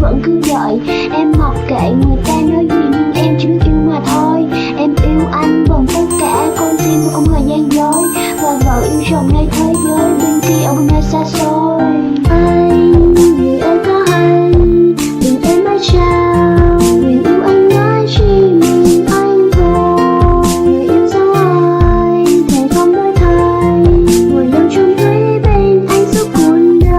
vẫn cứ đợi. Em mặc kệ người ta nói gì nhưng em chỉ biết yêu mà thôi. Em yêu anh bằng tất cả con tim và không hề gian dối. Và vợ yêu chồng nơi thế giới bên kia ở bên nơi xa xôi. Anh, người ơi có hay đừng em mãi trao nguyện yêu anh nói chỉ mình anh thôi. Người yêu dấu ai thề không đổi thay, ngồi lâu chung thủy bên anh suốt cuộc đời.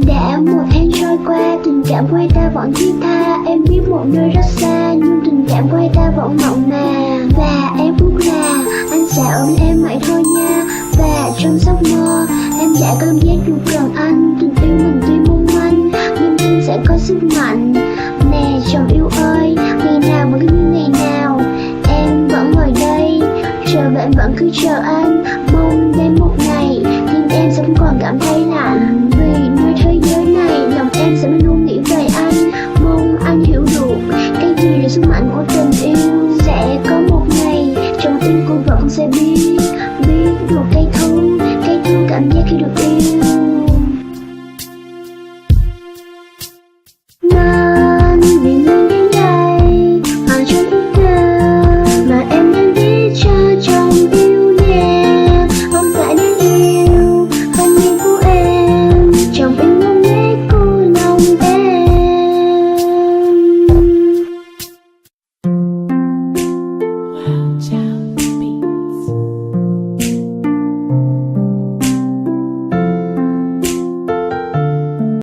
Đã một tháng trôi qua, tình cảm của ta vẫn thiết tha. Em biết một nơi rất xa nhưng tình cảm của ta vẫn mộng mà. Và em ước là anh sẽ ôm em mãi thôi nha. Và trong giấc mơ em đã cảm giác được gần anh. Tình yêu mình tuy mong manh nhưng tin sẽ có sức mạnh. Nè chồng yêu ơi, ngày nào vẫn cứ như ngày nào. Em vẫn ngồi đây chờ và em vẫn cứ chờ anh. Mong đến một ngày tim em sẽ không còn cảm thấy lạnh. Vì nơi thế giới này lòng em sẽ luôn nghĩ về anh. Mong anh hiểu được cái gì là sức mạnh của tình yêu. Sẽ có một ngày trong tim cô vẫn sẽ biết được cái thương cảm giác khi được yêu.